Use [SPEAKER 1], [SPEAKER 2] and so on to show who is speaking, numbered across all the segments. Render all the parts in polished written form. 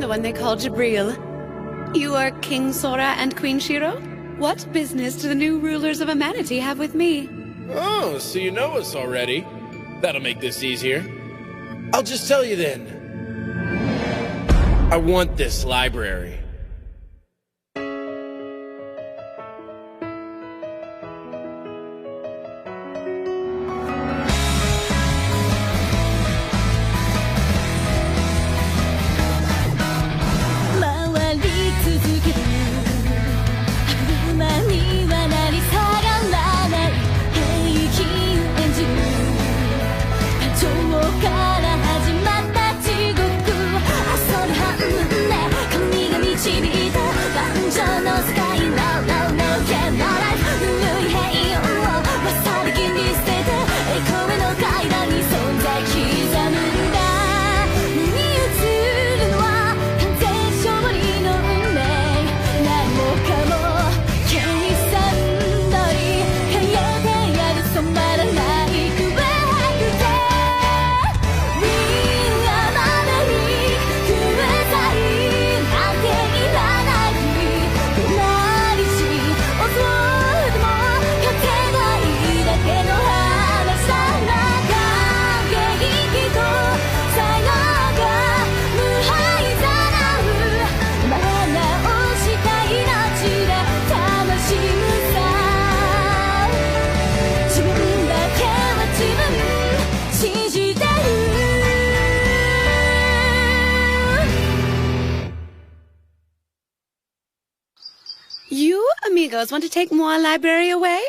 [SPEAKER 1] one they call Jabril. You are King Sora and Queen Shiro? What business do the new rulers of Amanity have with me?
[SPEAKER 2] Oh, so you know us already. That'll make this easier. I'll just tell you then. I want this library.
[SPEAKER 1] You, amigos, want to take Moi Library away?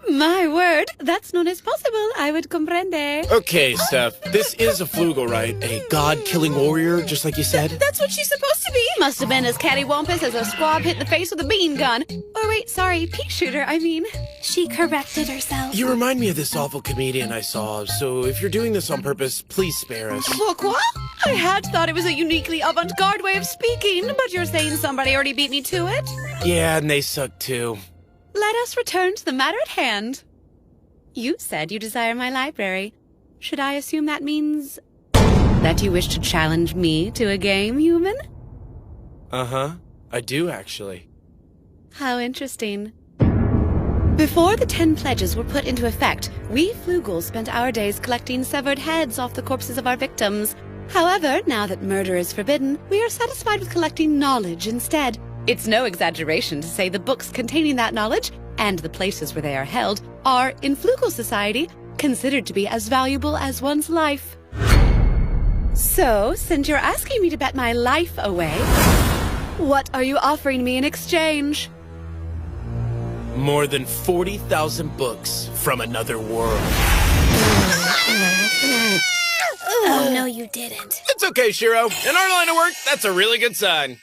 [SPEAKER 1] My word, that's not as possible. I would comprende.
[SPEAKER 2] Okay, Steph, this is a Flugel, right? A god-killing warrior, just like you said?
[SPEAKER 1] That's what she's supposed to be. Must have been as cattywampus as a squab hit in the face with a bean gun. Or wait, sorry, pea shooter, I mean. She corrected herself.
[SPEAKER 2] You remind me of this awful comedian I saw, so if you're doing this on purpose, please spare us.
[SPEAKER 1] Pourquoi? I had thought it was a uniquely avant-garde way of speaking, but you're saying somebody already beat me to it?
[SPEAKER 2] Yeah, and they suck too.
[SPEAKER 1] Let us return to the matter at hand. You said you desire my library. Should I assume that means that you wish to challenge me to a game, human?
[SPEAKER 2] Uh-huh. I do, actually.
[SPEAKER 1] How interesting. Before the 10 pledges were put into effect, we Flugels spent our days collecting severed heads off the corpses of our victims. However, now that murder is forbidden, we are satisfied with collecting knowledge instead. It's no exaggeration to say the books containing that knowledge, and the places where they are held, are, in Flugel society, considered to be as valuable as one's life. So, since you're asking me to bet my life away, what are you offering me in exchange?
[SPEAKER 2] More than 40,000 books from another world.
[SPEAKER 3] Oh, no, you didn't.
[SPEAKER 2] It's okay, Shiro. In our line of work, that's a really good sign.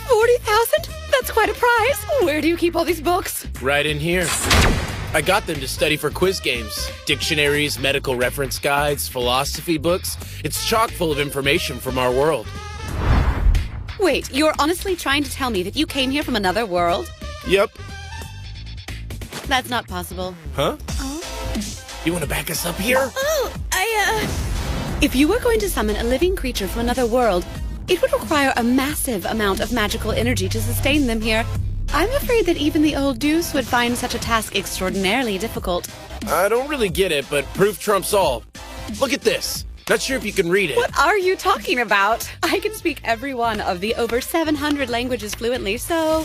[SPEAKER 1] 40,000? That's quite a prize. Where do you keep all these books?
[SPEAKER 2] Right in here. I got them to study for quiz games. Dictionaries, medical reference guides, philosophy books. It's chock full of information from our world.
[SPEAKER 1] Wait, you're honestly trying to tell me that you came here from another world?
[SPEAKER 2] Yep.
[SPEAKER 1] That's not possible.
[SPEAKER 2] Huh?
[SPEAKER 1] Oh?
[SPEAKER 2] You want to back us up here?
[SPEAKER 1] Oh, If you were going to summon a living creature from another world, it would require a massive amount of magical energy to sustain them here. I'm afraid that even the old Deuce would find such a task extraordinarily difficult.
[SPEAKER 2] I don't really get it, but proof trumps all. Look at this. Not sure if you can read it.
[SPEAKER 1] What are you talking about? I can speak every one of the over 700 languages fluently, so...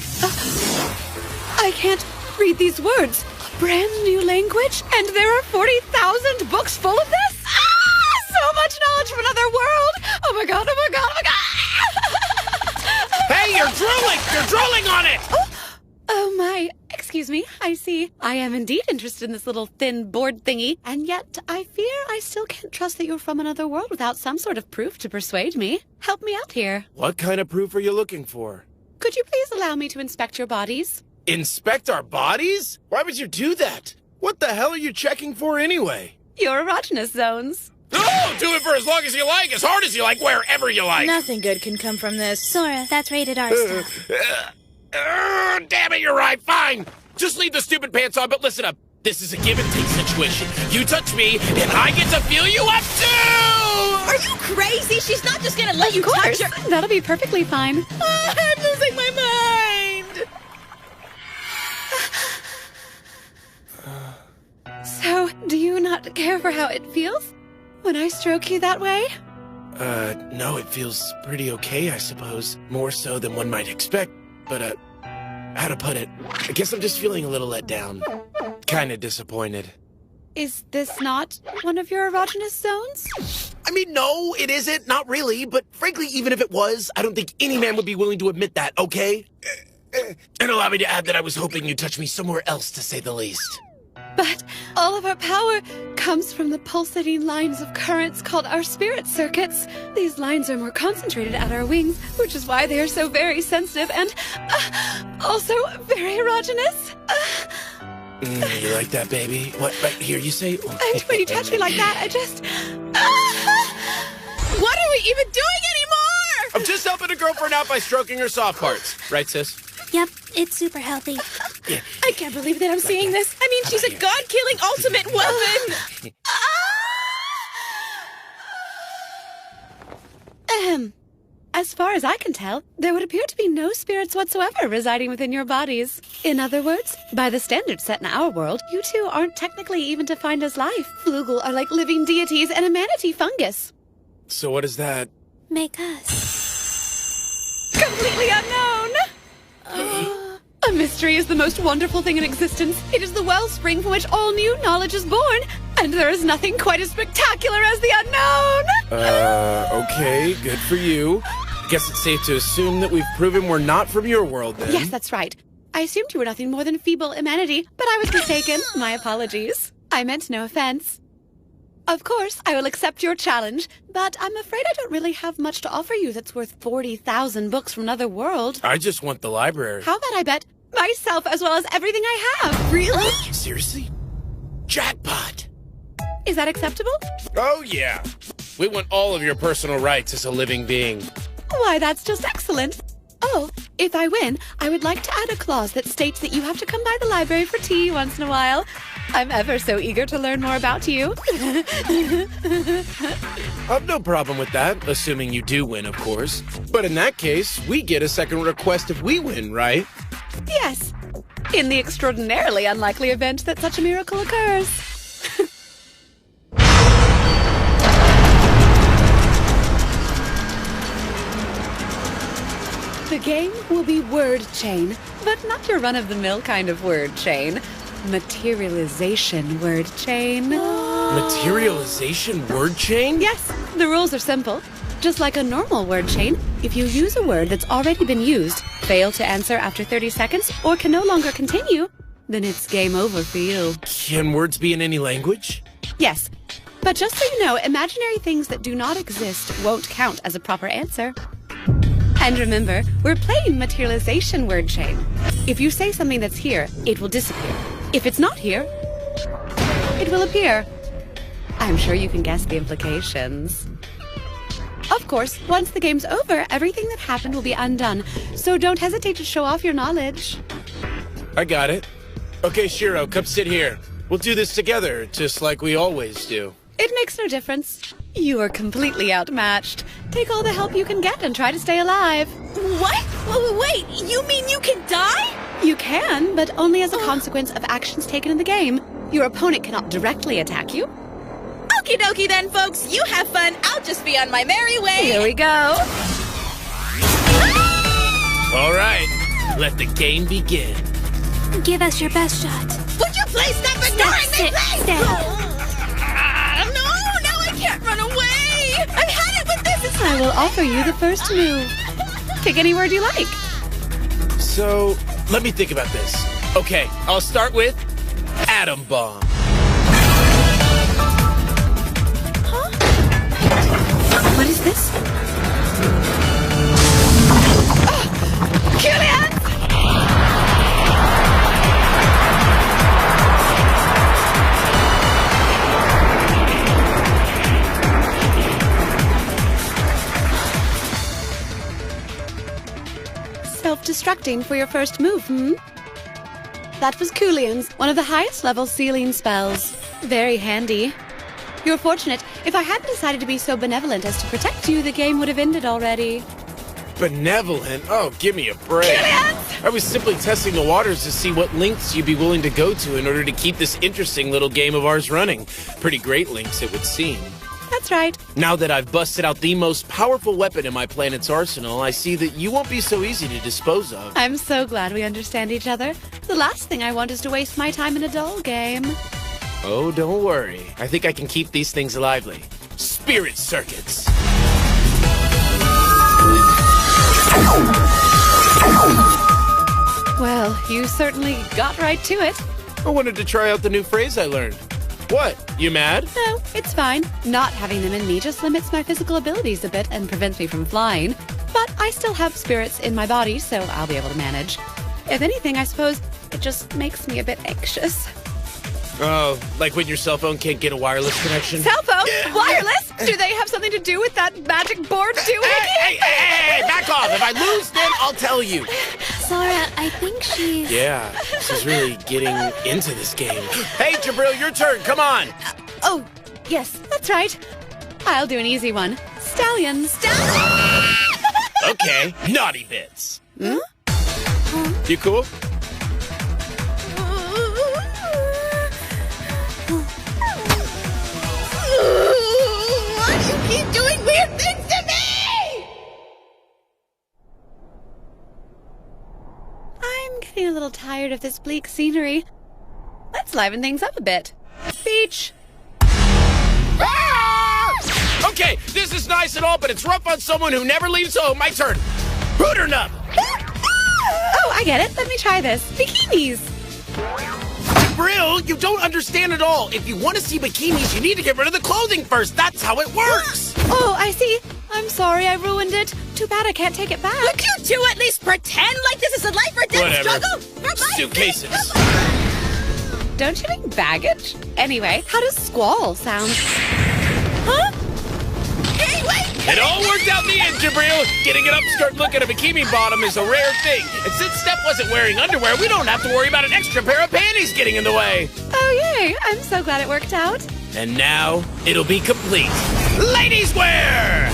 [SPEAKER 1] I can't read these words. A brand new language? And there are 40,000 books full of this? So much knowledge from another world! Oh my god, oh my god, oh my god!
[SPEAKER 2] Hey, you're drooling! You're drooling on it!
[SPEAKER 1] Oh my, excuse me, I see. I am indeed interested in this little thin board thingy, and yet I fear I still can't trust that you're from another world without some sort of proof to persuade me. Help me out here.
[SPEAKER 2] What kind of proof are you looking for?
[SPEAKER 1] Could you please allow me to inspect your bodies?
[SPEAKER 2] Inspect our bodies? Why would you do that? What the hell are you checking for anyway?
[SPEAKER 1] Your erogenous zones.
[SPEAKER 2] Oh, do it for as long as you like, as hard as you like, wherever you like.
[SPEAKER 3] Nothing good can come from this. Sora, that's rated R stuff.
[SPEAKER 2] Damn it, you're right, fine. Just leave the stupid pants on, but listen up. This is a give and take situation. You touch me, and I get to feel you up too!
[SPEAKER 4] Are you crazy? She's not just gonna let you touch her.
[SPEAKER 1] That'll be perfectly fine.
[SPEAKER 4] I'm losing my mind.
[SPEAKER 1] So, do you not care for how it feels when I stroke you that way?
[SPEAKER 2] No, it feels pretty okay, I suppose. More so than one might expect. But, how to put it? I guess I'm just feeling a little let down. Kinda disappointed.
[SPEAKER 1] Is this not one of your erogenous zones?
[SPEAKER 2] I mean, no, it isn't. Not really. But frankly, even if it was, I don't think any man would be willing to admit that, okay? And allow me to add that I was hoping you'd touch me somewhere else, to say the least.
[SPEAKER 1] But all of our power comes from the pulsating lines of currents called our spirit circuits. These lines are more concentrated at our wings, which is why they are so very sensitive and also very erogenous.
[SPEAKER 2] You like that, baby? What, right here, you say?
[SPEAKER 1] And when you touch me like that, I just...
[SPEAKER 4] What are we even doing anymore?
[SPEAKER 2] I'm just helping a girlfriend out by stroking her soft parts. Right, sis?
[SPEAKER 3] Yep, it's super healthy.
[SPEAKER 2] Yeah.
[SPEAKER 4] I can't believe that I'm seeing this. I mean, she's a god-killing ultimate weapon.
[SPEAKER 1] As far as I can tell, there would appear to be no spirits whatsoever residing within your bodies. In other words, by the standards set in our world, you two aren't technically even defined as life. Flugel are like living deities and a manatee fungus.
[SPEAKER 2] So what is that?
[SPEAKER 3] Make us.
[SPEAKER 1] Completely unknown! A mystery is the most wonderful thing in existence. It is the wellspring from which all new knowledge is born, and there is nothing quite as spectacular as the unknown!
[SPEAKER 2] Okay, good for you. I guess it's safe to assume that we've proven we're not from your world, then.
[SPEAKER 1] Yes, that's right. I assumed you were nothing more than feeble humanity, but I was mistaken. My apologies. I meant no offense. Of course, I will accept your challenge, but I'm afraid I don't really have much to offer you that's worth 40,000 books from another world.
[SPEAKER 2] I just want the library.
[SPEAKER 1] How about I bet myself as well as everything I have? Really?
[SPEAKER 2] Seriously? Jackpot!
[SPEAKER 1] Is that acceptable?
[SPEAKER 2] Oh, yeah. We want all of your personal rights as a living being.
[SPEAKER 1] Why, that's just excellent. Oh, if I win, I would like to add a clause that states that you have to come by the library for tea once in a while. I'm ever so eager to learn more about you.
[SPEAKER 2] I've no problem with that, assuming you do win, of course. But in that case, we get a second request if we win, right?
[SPEAKER 1] Yes, in the extraordinarily unlikely event that such a miracle occurs. The game will be word chain, but not your run-of-the-mill kind of word chain. Materialization word chain.
[SPEAKER 2] Materialization word chain?
[SPEAKER 1] Yes, the rules are simple. Just like a normal word chain, if you use a word that's already been used, fail to answer after 30 seconds, or can no longer continue, then it's game over for you.
[SPEAKER 2] Can words be in any language?
[SPEAKER 1] Yes, but just so you know, imaginary things that do not exist won't count as a proper answer. And remember, we're playing materialization word chain. If you say something that's here, it will disappear. If it's not here, it will appear. I'm sure you can guess the implications. Of course, once the game's over, everything that happened will be undone, so don't hesitate to show off your knowledge.
[SPEAKER 2] I got it. Okay, Shiro, come sit here. We'll do this together, just like we always do.
[SPEAKER 1] It makes no difference. You are completely outmatched. Take all the help you can get and try to stay alive.
[SPEAKER 4] What? Wait, you mean you can die?
[SPEAKER 1] You can, but only as a consequence of actions taken in the game. Your opponent cannot directly attack you.
[SPEAKER 4] Okie dokie then, folks. You have fun. I'll just be on my merry way.
[SPEAKER 1] Here we go.
[SPEAKER 2] All right, let the game begin.
[SPEAKER 3] Give us your best shot.
[SPEAKER 4] Would you please stop ignoring me, please?
[SPEAKER 3] Stay.
[SPEAKER 4] No, now I can't run away. I've had it with this.
[SPEAKER 1] I will offer you the first move. Pick any word you like.
[SPEAKER 2] So, let me think about this. Okay, I'll start with atom bomb.
[SPEAKER 1] What is this? Julian! Self-destructing for your first move, That was Coolian's, one of the highest level sealing spells. Very handy. You're fortunate. If I hadn't decided to be so benevolent as to protect you, the game would have ended already.
[SPEAKER 2] Benevolent? Oh, give me a break. I was simply testing the waters to see what lengths you'd be willing to go to in order to keep this interesting little game of ours running. Pretty great lengths, it would seem.
[SPEAKER 1] That's right.
[SPEAKER 2] Now that I've busted out the most powerful weapon in my planet's arsenal, I see that you won't be so easy to dispose of.
[SPEAKER 1] I'm so glad we understand each other. The last thing I want is to waste my time in a dull game.
[SPEAKER 2] Oh, don't worry. I think I can keep these things lively. Spirit circuits!
[SPEAKER 1] Well, you certainly got right to it.
[SPEAKER 2] I wanted to try out the new phrase I learned. What? You mad?
[SPEAKER 1] No, it's fine. Not having them in me just limits my physical abilities a bit and prevents me from flying. But I still have spirits in my body, so I'll be able to manage. If anything, I suppose it just makes me a bit anxious.
[SPEAKER 2] Oh, like when your cell phone can't get a wireless connection?
[SPEAKER 1] Cell phone? Wireless? Do they have something to do with that magic board too?
[SPEAKER 2] Hey, back off! If I lose, then I'll tell you.
[SPEAKER 3] Sora, I think she's...
[SPEAKER 2] Yeah, she's really getting into this game. Hey, Jabril, your turn. Come on.
[SPEAKER 1] Oh, yes, that's right. I'll do an easy one. Stallions.
[SPEAKER 2] Okay, naughty bits. You cool?
[SPEAKER 4] You keep doing weird things to me!
[SPEAKER 1] I'm getting a little tired of this bleak scenery. Let's liven things up a bit. Beach.
[SPEAKER 2] Ah! Okay, this is nice and all, but it's rough on someone who never leaves home. My turn. Hooter nub.
[SPEAKER 1] Oh, I get it. Let me try this. Bikinis.
[SPEAKER 2] Jabril, you don't understand at all. If you want to see bikinis, you need to get rid of the clothing first. That's how it works.
[SPEAKER 1] Oh, I see. I'm sorry I ruined it. Too bad I can't take it back.
[SPEAKER 4] Look, you two at least pretend like this is a life or death
[SPEAKER 2] Whatever.
[SPEAKER 4] struggle. For my
[SPEAKER 2] Suitcases.
[SPEAKER 4] sake.
[SPEAKER 1] Don't you mean baggage? Anyway, how does squall sound? Huh?
[SPEAKER 4] Hey, wait!
[SPEAKER 2] It all worked out in the end, Jabril. Getting an upskirt look at a bikini bottom is a rare thing. And since Steph wasn't wearing underwear, we don't have to worry about an extra pair of panties getting in the way.
[SPEAKER 1] Oh, yay. I'm so glad it worked out.
[SPEAKER 2] And now, it'll be complete. Ladies wear!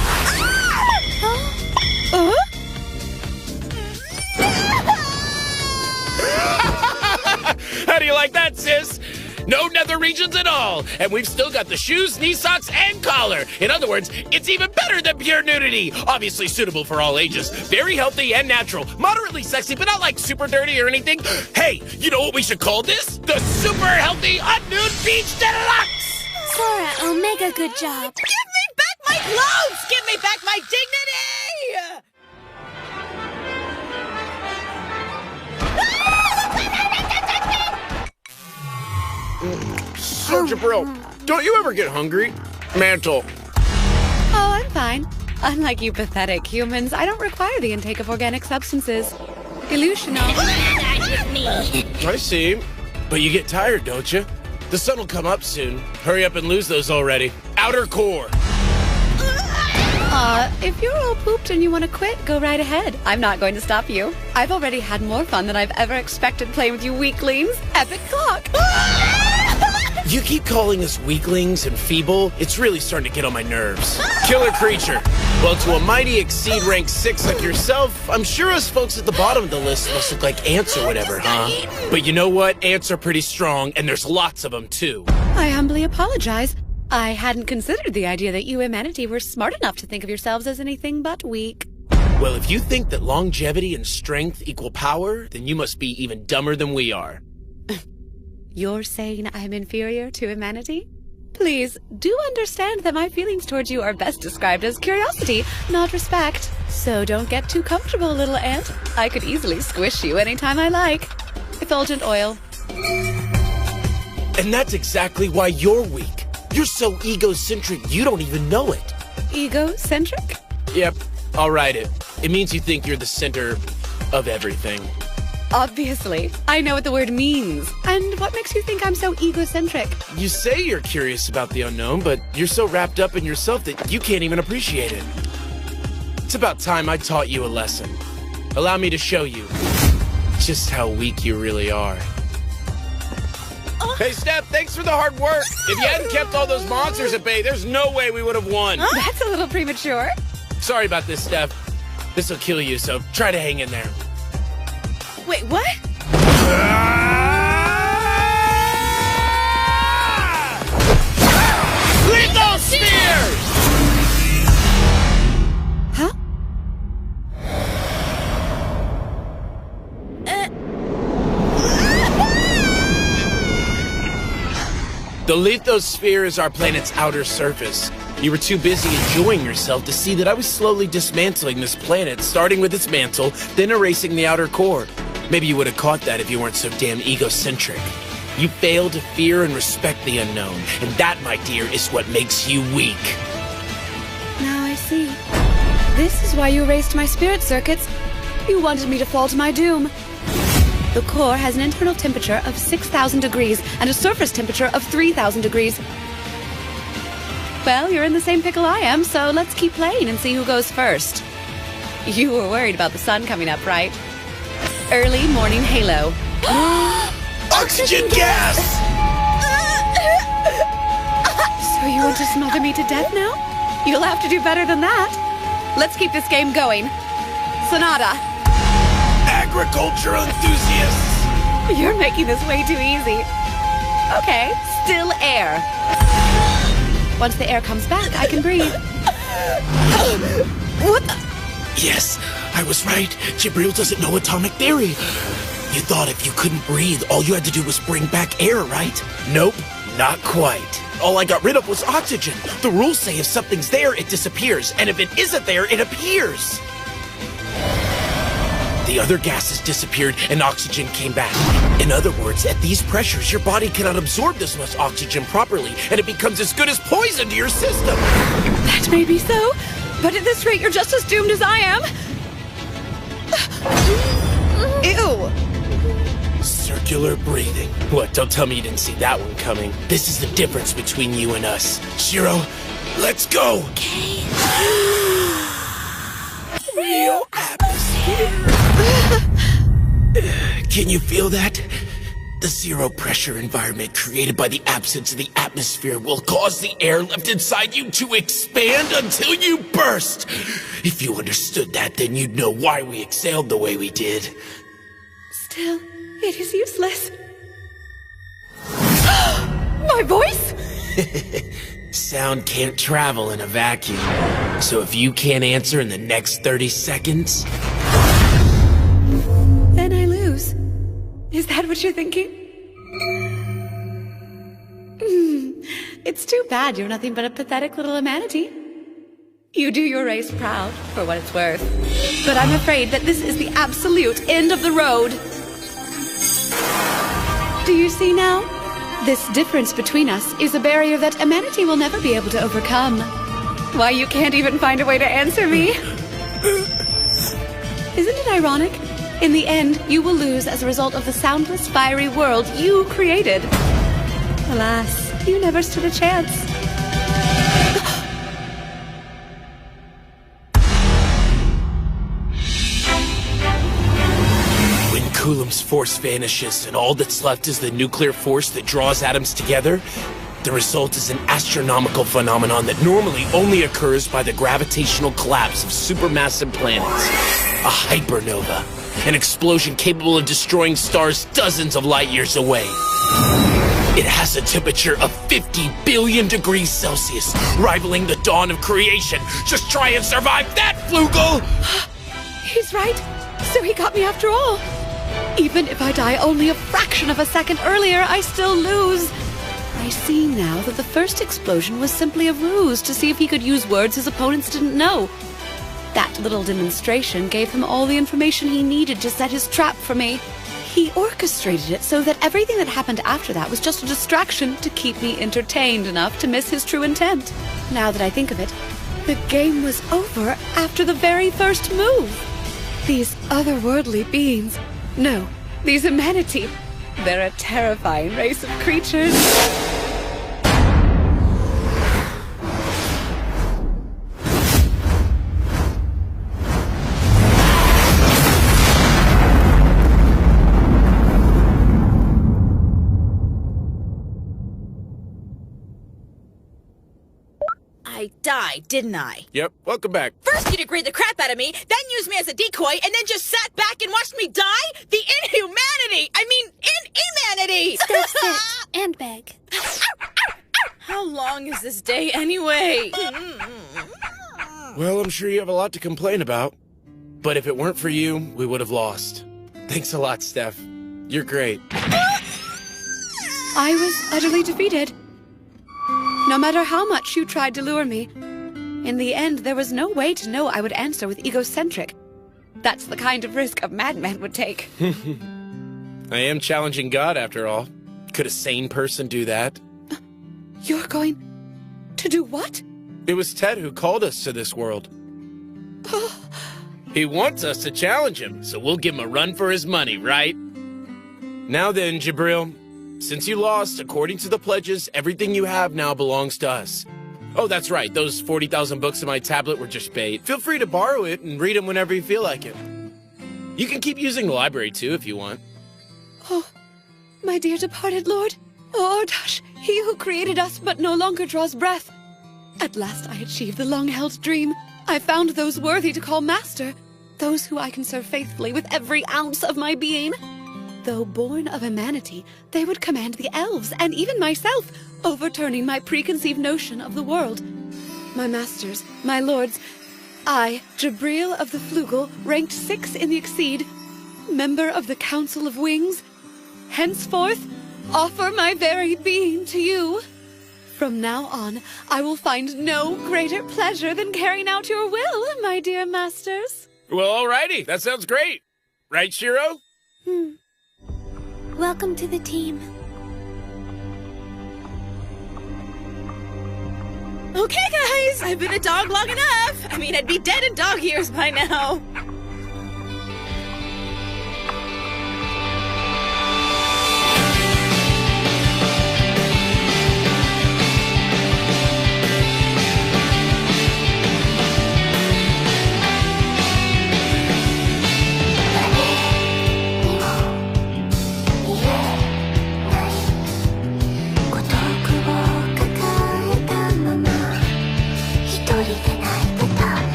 [SPEAKER 2] How do you like that, sis? No nether regions at all. And we've still got the shoes, knee socks, and collar. In other words, it's even better than pure nudity. Obviously suitable for all ages. Very healthy and natural. Moderately sexy, but not like super dirty or anything. Hey, you know what we should call this? The Super Healthy Unnude Beach Deluxe!
[SPEAKER 3] Sora, Omega, good job.
[SPEAKER 4] Give me back my clothes! Give me back my dignity!
[SPEAKER 2] So, Jabril, don't you ever get hungry? Mantle.
[SPEAKER 1] Oh, I'm fine. Unlike you pathetic humans, I don't require the intake of organic substances. Illusional.
[SPEAKER 2] I see. But you get tired, don't you? The sun will come up soon. Hurry up and lose those already. Outer core.
[SPEAKER 1] If you're all pooped and you want to quit, go right ahead. I'm not going to stop you. I've already had more fun than I've ever expected playing with you weaklings. Epic cock.
[SPEAKER 2] You keep calling us weaklings and feeble. It's really starting to get on my nerves. Killer creature. Well, to a mighty exceed rank 6 like yourself, I'm sure us folks at the bottom of the list must look like ants or whatever, huh? But you know what? Ants are pretty strong, and there's lots of them, too.
[SPEAKER 1] I humbly apologize. I hadn't considered the idea that you humanity were smart enough to think of yourselves as anything but weak.
[SPEAKER 2] Well, if you think that longevity and strength equal power, then you must be even dumber than we are.
[SPEAKER 1] You're saying I'm inferior to humanity? Please, do understand that my feelings towards you are best described as curiosity, not respect. So don't get too comfortable, little ant. I could easily squish you anytime I like. Effulgent oil.
[SPEAKER 2] And that's exactly why you're weak. You're so egocentric, you don't even know it.
[SPEAKER 1] Egocentric?
[SPEAKER 2] Yep, I'll write it. It means you think you're the center of everything.
[SPEAKER 1] Obviously. I know what the word means. And what makes you think I'm so egocentric?
[SPEAKER 2] You say you're curious about the unknown, but you're so wrapped up in yourself that you can't even appreciate it. It's about time I taught you a lesson. Allow me to show you just how weak you really are. Hey, Steph, thanks for the hard work. If you hadn't kept all those monsters at bay, there's no way we would have won.
[SPEAKER 1] That's a little premature.
[SPEAKER 2] Sorry about this, Steph. This'll kill you, so try to hang in there.
[SPEAKER 4] Wait, what?
[SPEAKER 2] Lethal Spheres!
[SPEAKER 1] Huh?
[SPEAKER 2] The lithosphere is our planet's outer surface. You were too busy enjoying yourself to see that I was slowly dismantling this planet, starting with its mantle, then erasing the outer core. Maybe you would have caught that if you weren't so damn egocentric. You fail to fear and respect the unknown, and that, my dear, is what makes you weak.
[SPEAKER 1] Now I see. This is why you erased my spirit circuits. You wanted me to fall to my doom. The core has an internal temperature of 6,000 degrees and a surface temperature of 3,000 degrees. Well, you're in the same pickle I am, so let's keep playing and see who goes first. You were worried about the sun coming up, right? Early morning halo.
[SPEAKER 2] Oxygen gas!
[SPEAKER 1] So you want to smother me to death now? You'll have to do better than that. Let's keep this game going. Sonata.
[SPEAKER 2] Agriculture enthusiasts!
[SPEAKER 1] You're making this way too easy. Okay, still air. Once the air comes back, I can breathe. What the?
[SPEAKER 2] Yes, I was right. Jibril doesn't know atomic theory. You thought if you couldn't breathe, all you had to do was bring back air, right? Nope, not quite. All I got rid of was oxygen. The rules say if something's there, it disappears, and if it isn't there, it appears. The other gases disappeared and oxygen came back. In other words, at these pressures, your body cannot absorb this much oxygen properly, and it becomes as good as poison to your system.
[SPEAKER 1] That may be so, but at this rate, you're just as doomed as I am. Ew.
[SPEAKER 2] Circular breathing. What, don't tell me you didn't see that one coming. This is the difference between you and us. Shiro, let's go!
[SPEAKER 3] Okay.
[SPEAKER 2] Real atmosphere. Can you feel that? The zero pressure environment created by the absence of the atmosphere will cause the air left inside you to expand until you burst. If you understood that, then you'd know why we exhaled the way we did.
[SPEAKER 1] Still, it is useless. My voice?
[SPEAKER 2] Sound can't travel in a vacuum. So if you can't answer in the next 30 seconds...
[SPEAKER 1] Then I lose. Is that what you're thinking? It's too bad you're nothing but a pathetic little humanity. You do your race proud, for what it's worth. But I'm afraid that this is the absolute end of the road. Do you see now? This difference between us is a barrier that humanity will never be able to overcome. Why, you can't even find a way to answer me. Isn't it ironic? In the end, you will lose as a result of the soundless, fiery world you created. Alas, you never stood a chance.
[SPEAKER 2] When Coulomb's force vanishes and all that's left is the nuclear force that draws atoms together, the result is an astronomical phenomenon that normally only occurs by the gravitational collapse of supermassive planets. A hypernova. An explosion capable of destroying stars dozens of light years away. It has a temperature of 50 billion degrees Celsius, rivaling the dawn of creation. Just try and survive that, Flugel!
[SPEAKER 1] He's right. So he got me after all. Even if I die only a fraction of a second earlier, I still lose. I see now that the first explosion was simply a ruse to see if he could use words his opponents didn't know. That little demonstration gave him all the information he needed to set his trap for me. He orchestrated it so that everything that happened after that was just a distraction to keep me entertained enough to miss his true intent. Now that I think of it, the game was over after the very first move. These otherworldly beings, no, these humanity, they're a terrifying race of creatures.
[SPEAKER 4] die, didn't I?
[SPEAKER 2] Yep, welcome back.
[SPEAKER 4] First you degrade the crap out of me, then use me as a decoy, and then just sat back and watched me die? The inhumanity! I mean, inhumanity!
[SPEAKER 3] Steph, sit and beg.
[SPEAKER 4] How long is this day anyway?
[SPEAKER 2] Well, I'm sure you have a lot to complain about. But if it weren't for you, we would have lost. Thanks a lot, Steph. You're great.
[SPEAKER 1] I was utterly defeated. No matter how much you tried to lure me, in the end, there was no way to know I would answer with egocentric. That's the kind of risk a madman would take.
[SPEAKER 2] I am challenging God, after all. Could a sane person do that?
[SPEAKER 1] You're going to do what?
[SPEAKER 2] It was Ted who called us to this world. He wants us to challenge him, so we'll give him a run for his money, right? Now then, Jibril, since you lost, according to the pledges, everything you have now belongs to us. Oh, that's right, those 40,000 books in my tablet were just bait. Feel free to borrow it and read them whenever you feel like it. You can keep using the library, too, if you want.
[SPEAKER 1] Oh, my dear departed lord. Oh, Ordash, he who created us but no longer draws breath. At last I achieved the long-held dream. I found those worthy to call master, those who I can serve faithfully with every ounce of my being. Though born of humanity, they would command the elves, and even myself, overturning my preconceived notion of the world. My masters, my lords, I, Jibril of the Flugel, ranked 6 in the Exceed, member of the Council of Wings, henceforth offer my very being to you. From now on, I will find no greater pleasure than carrying out your will, my dear masters.
[SPEAKER 2] Well, alrighty, that sounds great. Right, Shiro?
[SPEAKER 3] Welcome to the team.
[SPEAKER 4] Okay, guys, I've been a dog long enough. I mean, I'd be dead in dog years by now.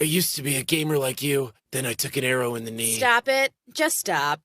[SPEAKER 2] I used to be a gamer like you, then I took an arrow in the knee.
[SPEAKER 4] Stop it. Just stop.